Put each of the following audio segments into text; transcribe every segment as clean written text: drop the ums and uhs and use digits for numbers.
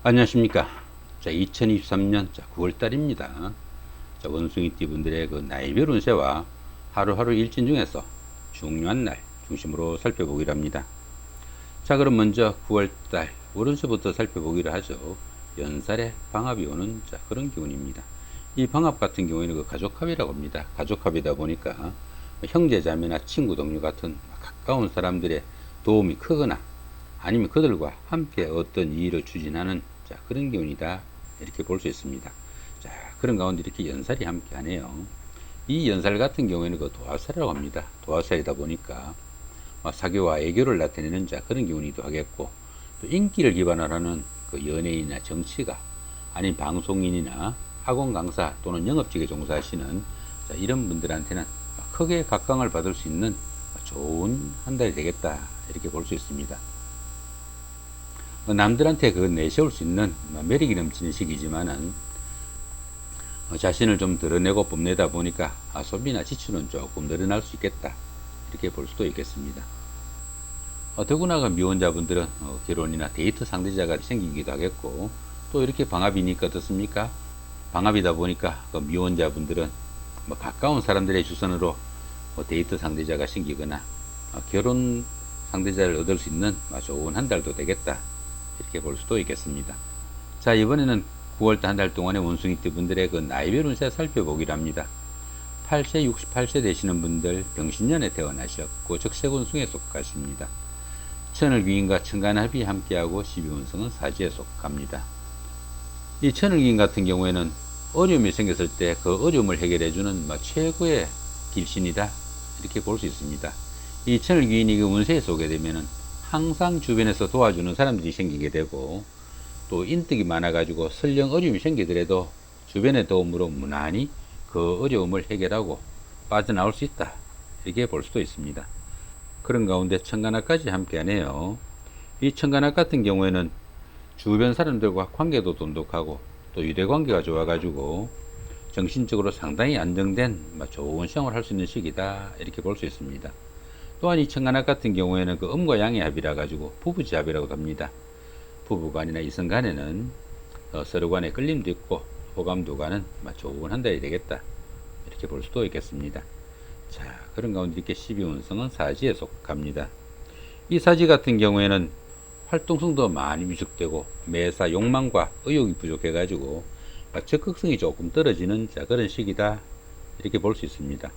안녕하십니까. 자, 2023년 9월달입니다. 자, 원숭이띠 분들의 그 나이별 운세와 하루하루 일진 중에서 중요한 날 중심으로 살펴보기로 합니다. 자, 그럼 먼저 9월달 월운세부터 살펴보기로 하죠. 연살에 방합이 오는 그런 기운입니다. 이 방합 같은 경우에는 그 가족합이라고 합니다. 가족합이다 보니까 형제 자매나 친구 동료 같은 가까운 사람들의 도움이 크거나 아니면 그들과 함께 어떤 일을 추진하는 그런 기운이다, 이렇게 볼 수 있습니다. 자, 그런 가운데 이렇게 연살이 함께 하네요. 이 연살 같은 경우에는 그 도화살이라고 합니다. 도화살이다 보니까 사교와 애교를 나타내는 그런 기운이기도 하겠고, 또 인기를 기반으로 하는 그 연예인이나 정치가 아닌 방송인이나 학원 강사 또는 영업직에 종사하시는 이런 분들한테는 크게 각광을 받을 수 있는 좋은 한 달이 되겠다, 이렇게 볼 수 있습니다. 남들한테 그 내세울 수 있는 매력이 넘치는 시기지만은 자신을 좀 드러내고 뽐내다 보니까 소비나 지출은 조금 늘어날 수 있겠다, 이렇게 볼 수도 있겠습니다. 더구나 그 미혼자분들은 결혼이나 데이트 상대자가 생기기도 하겠고, 또 이렇게 방합이니까 어떻습니까? 방합이다 보니까 그 미혼자분들은 가까운 사람들의 주선으로 데이트 상대자가 생기거나 결혼 상대자를 얻을 수 있는 좋은 한 달도 되겠다, 이렇게 볼 수도 있겠습니다. 자, 이번에는 9월달 한 달 동안의 원숭이띠 분들의 그 나이별 운세 살펴보기로 합니다. 8세, 68세 되시는 분들 병신년에 태어나셨고 적색운승에 속하십니다. 천을귀인과 천간합이 함께하고 12운승은 사지에 속합니다. 이 천을귀인 같은 경우에는 어려움이 생겼을 때 그 어려움을 해결해주는 최고의 길신이다, 이렇게 볼 수 있습니다. 이 천을귀인이 그 운세에 쏘게 되면은 항상 주변에서 도와주는 사람들이 생기게 되고, 또 인덕이 많아가지고 설령 어려움이 생기더라도 주변의 도움으로 무난히 그 어려움을 해결하고 빠져나올 수 있다, 이렇게 볼 수도 있습니다. 그런 가운데 천간합까지 함께하네요. 이 천간합 같은 경우에는 주변 사람들과 관계도 돈독하고 또 유대관계가 좋아가지고 정신적으로 상당히 안정된 좋은 생활을 할 수 있는 시기다, 이렇게 볼 수 있습니다. 또한 이 천간합 같은 경우에는 그 음과 양의 합이라 가지고 부부지합이라고 합니다. 부부간이나 이성간에는 서로 간에 끌림도 있고 호감도 가는 좋은 한 달이 되겠다, 이렇게 볼 수도 있겠습니다. 자, 그런 가운데 이렇게 12운성은 사지에 속합니다. 이 사지 같은 경우에는 활동성도 많이 위축되고 매사 욕망과 의욕이 부족해 가지고 적극성이 조금 떨어지는 그런 시기다, 이렇게 볼 수 있습니다.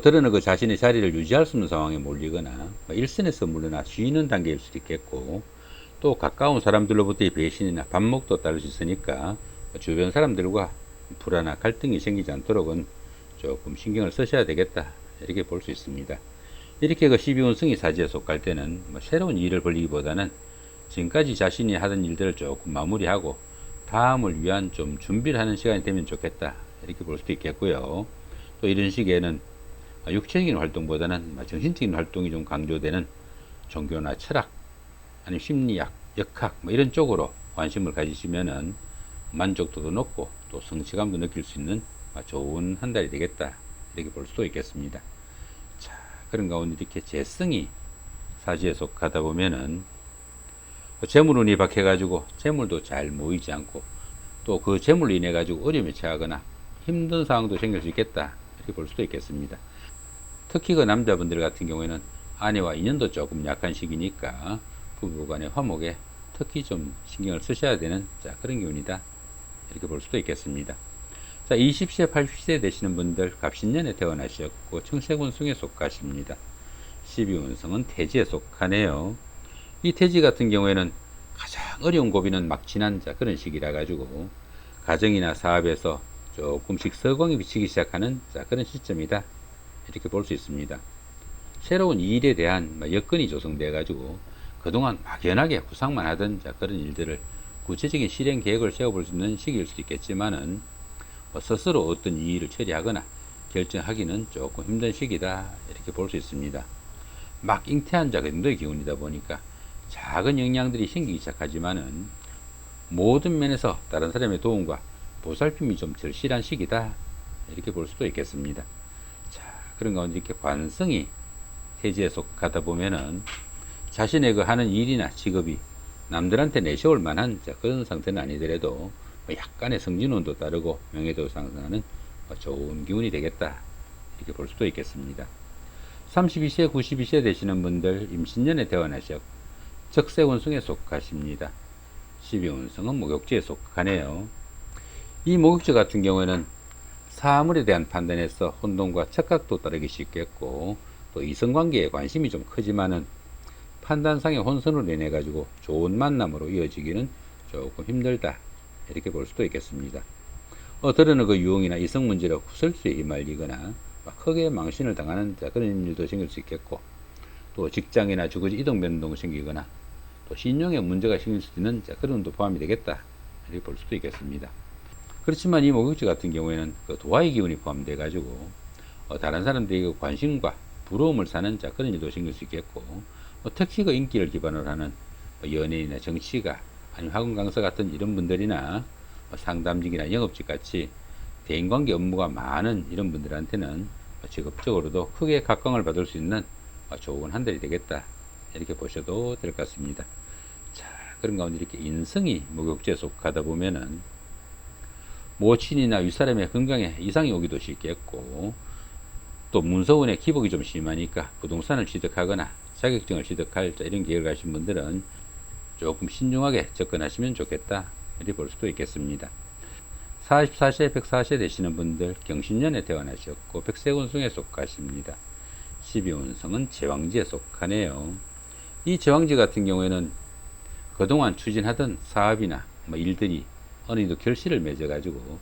때로는 그 자신의 자리를 유지할 수 있는 상황에 몰리거나 일선에서 물러나 쉬는 단계일 수도 있겠고, 또 가까운 사람들로부터의 배신이나 반목도 따를 수 있으니까 주변 사람들과 불화나 갈등이 생기지 않도록은 조금 신경을 쓰셔야 되겠다, 이렇게 볼 수 있습니다. 이렇게 그 12운성이 사지에 속할 때는 새로운 일을 벌리기보다는 지금까지 자신이 하던 일들을 조금 마무리하고 다음을 위한 좀 준비를 하는 시간이 되면 좋겠다, 이렇게 볼 수도 있겠고요. 또 이런 시기에는 육체적인 활동보다는 정신적인 활동이 좀 강조되는 종교나 철학, 아니면 심리학, 역학 이런 쪽으로 관심을 가지시면은 만족도도 높고 또 성취감도 느낄 수 있는 좋은 한 달이 되겠다, 이렇게 볼 수도 있겠습니다. 자, 그런 가운데 이렇게 재성이 사지에 속하다 보면은 재물운이 박해가지고 재물도 잘 모이지 않고 또 그 재물로 인해 가지고 어려움에 처하거나 힘든 상황도 생길 수 있겠다, 이렇게 볼 수도 있겠습니다. 특히 그 남자분들 같은 경우에는 아내와 인연도 조금 약한 시기니까 부부간의 화목에 특히 좀 신경을 쓰셔야 되는 그런 기운이다, 이렇게 볼 수도 있겠습니다. 자, 20세, 80세 되시는 분들 갑신년에 태어나셨고 청색운성에 속하십니다. 12운성은 태지에 속하네요. 이 태지 같은 경우에는 가장 어려운 고비는 막 지난 그런 시기라 가지고 가정이나 사업에서 조금씩 서광이 비치기 시작하는 그런 시점이다, 이렇게 볼 수 있습니다. 새로운 일에 대한 여건이 조성돼 가지고 그동안 막연하게 구상만 하던 그런 일들을 구체적인 실행 계획을 세워볼 수 있는 시기일 수도 있겠지만은 스스로 어떤 일을 처리하거나 결정하기는 조금 힘든 시기다, 이렇게 볼 수 있습니다. 막 잉태한 정도의 기운이다 보니까 작은 영향들이 생기기 시작하지만은 모든 면에서 다른 사람의 도움과 보살핌이 좀 절실한 시기다, 이렇게 볼 수도 있겠습니다. 자, 그런 가운데 이렇게 관성이 태지에 속하다 보면은 자신의 그 하는 일이나 직업이 남들한테 내세울 만한 그런 상태는 아니더라도 약간의 성진운도 따르고 명예도 상승하는 좋은 기운이 되겠다, 이렇게 볼 수도 있겠습니다. 32세, 92세 되시는 분들 임신년에 태어나셨 적세운성에 속하십니다. 12운성은 목욕지에 속하네요. 이 목욕지 같은 경우에는 사물에 대한 판단에서 혼돈과 착각도 따르기 쉽겠고, 또 이성관계에 관심이 좀 크지만은 판단상의 혼선으로 인해 가지고 좋은 만남으로 이어지기는 조금 힘들다, 이렇게 볼 수도 있겠습니다. 들어는 그 유흥이나 이성 문제로 구설수에 휘말리거나 크게 망신을 당하는 그런 일도 생길 수 있겠고, 또 직장이나 주거지 이동 변동이 생기거나 또 신용에 문제가 생길 수 있는 그런 도 포함이 되겠다, 이렇게 볼 수도 있겠습니다. 그렇지만 이 목욕지 같은 경우에는 그 도화의 기운이 포함돼 가지고 다른 사람들이 관심과 부러움을 사는 그런 일도 생길 수 있겠고, 특히 그 인기를 기반으로 하는 연예인이나 정치가 아니면 학원 강사 같은 이런 분들이나 상담직이나 영업직 같이 대인관계 업무가 많은 이런 분들한테는 직업적으로도 크게 각광을 받을 수 있는 좋은 한 달이 되겠다, 이렇게 보셔도 될 것 같습니다. 자, 그런 가운데 이렇게 인성이 목욕지에 속하다 보면은 모친이나 윗사람의 건강에 이상이 오기도 쉽겠고, 또 문서운의 기복이 좀 심하니까 부동산을 취득하거나 자격증을 취득할 이런 계획을 가신 분들은 조금 신중하게 접근하시면 좋겠다, 이렇게 볼 수도 있겠습니다. 44세, 104세 되시는 분들 경신년에 태어나셨고 백세운성에 속하십니다. 12운성은 제왕지에 속하네요. 이 제왕지 같은 경우에는 그동안 추진하던 사업이나 일들이 어느 정도 결실을 맺어가지고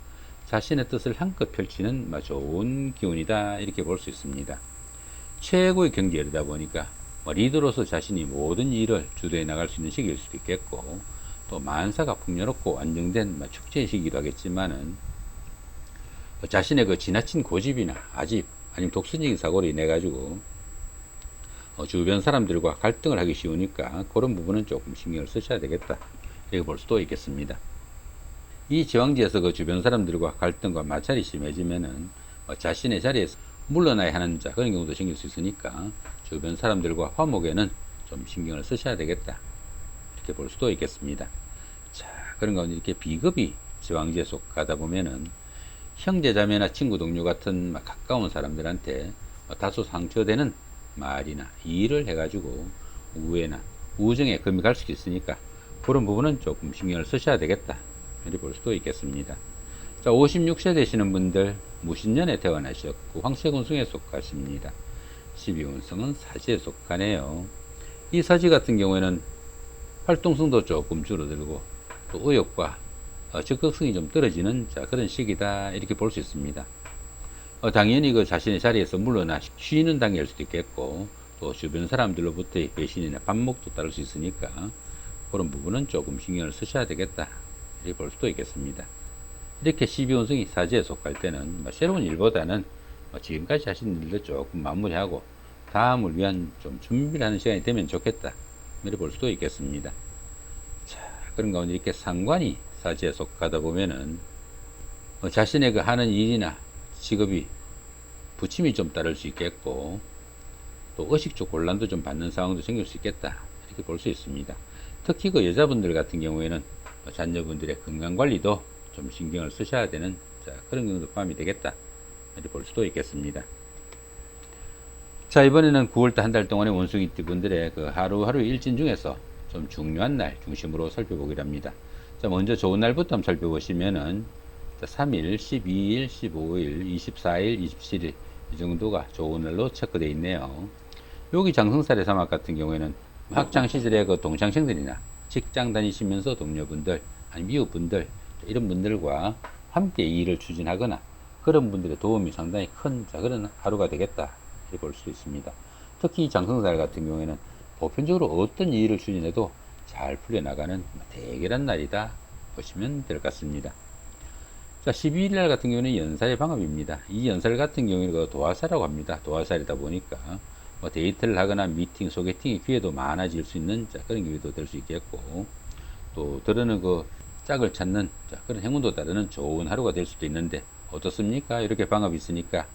자신의 뜻을 한껏 펼치는 좋은 기운이다, 이렇게 볼 수 있습니다. 최고의 경지이다 보니까 리더로서 자신이 모든 일을 주도해 나갈 수 있는 시기일 수도 있겠고, 또 만사가 풍요롭고 안정된 축제의 시기도 하겠지만은 자신의 그 지나친 고집이나 아집 아니면 독선적인 사고로 인해 가지고 주변 사람들과 갈등을 하기 쉬우니까 그런 부분은 조금 신경을 쓰셔야 되겠다, 이렇게 볼 수도 있겠습니다. 이 제왕지에서 그 주변 사람들과 갈등과 마찰이 심해지면은 자신의 자리에서 물러나야 하는 그런 경우도 생길 수 있으니까 주변 사람들과 화목에는 좀 신경을 쓰셔야 되겠다, 이렇게 볼 수도 있겠습니다. 자, 그런 가운데 이렇게 비겁이 제왕지에 속하다 보면은 형제 자매나 친구 동료 같은 가까운 사람들한테 다소 상처되는 말이나 일을 해가지고 우애나 우정에 금이 갈 수 있으니까 그런 부분은 조금 신경을 쓰셔야 되겠다, 이렇게 볼 수도 있겠습니다. 자, 56세 되시는 분들 무신년에 태어나셨고 황색운성에 속하십니다. 12운성은 사지에 속하네요. 이 사지 같은 경우에는 활동성도 조금 줄어들고 또 의욕과 적극성이 좀 떨어지는 그런 시기다, 이렇게 볼 수 있습니다. 당연히 그 자신의 자리에서 물러나 쉬는 단계일 수도 있겠고, 또 주변 사람들로부터의 배신이나 반목도 따를 수 있으니까 그런 부분은 조금 신경을 쓰셔야 되겠다, 이렇게 볼 수도 있겠습니다. 이렇게 12운성이 사지에 속할 때는 새로운 일보다는 지금까지 하신 일을 조금 마무리하고 다음을 위한 좀 준비를 하는 시간이 되면 좋겠다, 이렇게 볼 수도 있겠습니다. 자, 그런 가운데 이렇게 상관이 사지에 속하다 보면은 자신의 그 하는 일이나 직업이 부침이 좀 따를 수 있겠고, 또 의식적 곤란도 좀 받는 상황도 생길 수 있겠다, 이렇게 볼 수 있습니다. 특히 그 여자분들 같은 경우에는 자녀분들의 건강관리도 좀 신경을 쓰셔야 되는 그런 경우도 포함이 되겠다, 이렇게 볼 수도 있겠습니다. 자, 이번에는 9월달 한 달 동안의 원숭이띠 분들의 그 하루하루 일진 중에서 좀 중요한 날 중심으로 살펴보기로 합니다. 자, 먼저 좋은 날부터 한번 살펴보시면은 3일, 12일, 15일, 24일, 27일 이 정도가 좋은 날로 체크되어 있네요. 여기 장성살의 사막 같은 경우에는 학창 시절에 그 동창생들이나 직장 다니시면서 동료분들 아니면 이웃분들 이런 분들과 함께 일을 추진하거나 그런 분들의 도움이 상당히 큰 그런 하루가 되겠다, 이렇게 볼 수 있습니다. 특히 장성살 같은 경우에는 보편적으로 어떤 일을 추진해도 잘 풀려나가는 대결한 날이다 보시면 될 것 같습니다. 자, 12일 날 같은 경우는 연살의 방합입니다. 이 연살 같은 경우는 그 도화살이라고 합니다. 도화살이다 보니까 데이트를 하거나 미팅, 소개팅의 기회도 많아질 수 있는 그런 기회도 될 수 있겠고, 또 들어는 그 짝을 찾는 그런 행운도 따르는 좋은 하루가 될 수도 있는데 어떻습니까? 이렇게 방합이 있으니까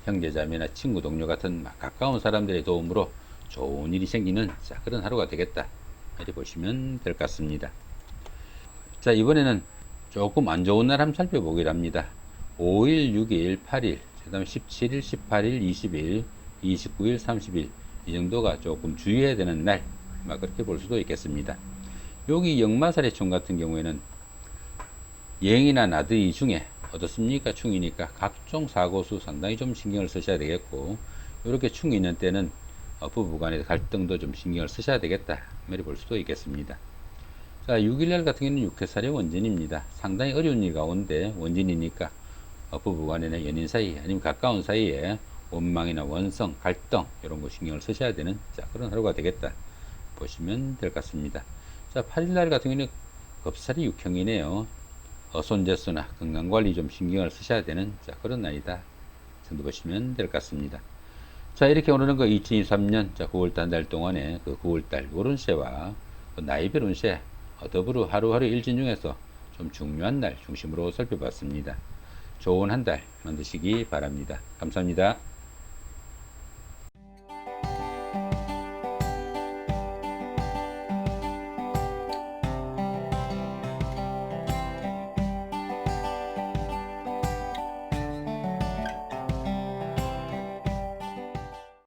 형제자매나 친구 동료 같은 가까운 사람들의 도움으로 좋은 일이 생기는 그런 하루가 되겠다, 이렇게 보시면 될 것 같습니다. 자, 이번에는 조금 안 좋은 날 한번 살펴보기로 합니다. 5일, 6일, 8일, 그 다음에 17일, 18일, 20일, 29일, 30일 이 정도가 조금 주의해야 되는 날, 막 그렇게 볼 수도 있겠습니다. 여기 역마살의 총 같은 경우에는 여행이나 나들이 중에 어떻습니까? 충이니까 각종 사고수 상당히 좀 신경을 쓰셔야 되겠고, 이렇게 충이 있는 때는 부부 간의 갈등도 좀 신경을 쓰셔야 되겠다, 이렇게 볼 수도 있겠습니다. 자, 6일날 같은 경우는 육해살의 원진입니다. 상당히 어려운 일 가운데 원진이니까 부부 간이나 연인 사이 아니면 가까운 사이에 원망이나 원성, 갈등 이런 거 신경을 쓰셔야 되는 그런 하루가 되겠다 보시면 될 것 같습니다. 자, 8일날 같은 경우는 겁살이 육형이네요. 손재수나 건강관리 좀 신경을 쓰셔야 되는 그런 날이다 정도 보시면 될 것 같습니다. 자, 이렇게 오늘은 2023년 9월달 한 달 동안에 9월달 오른세와 나이별 운세 더불어 하루하루 일진 중에서 좀 중요한 날 중심으로 살펴봤습니다. 좋은 한 달 만드시기 바랍니다. 감사합니다.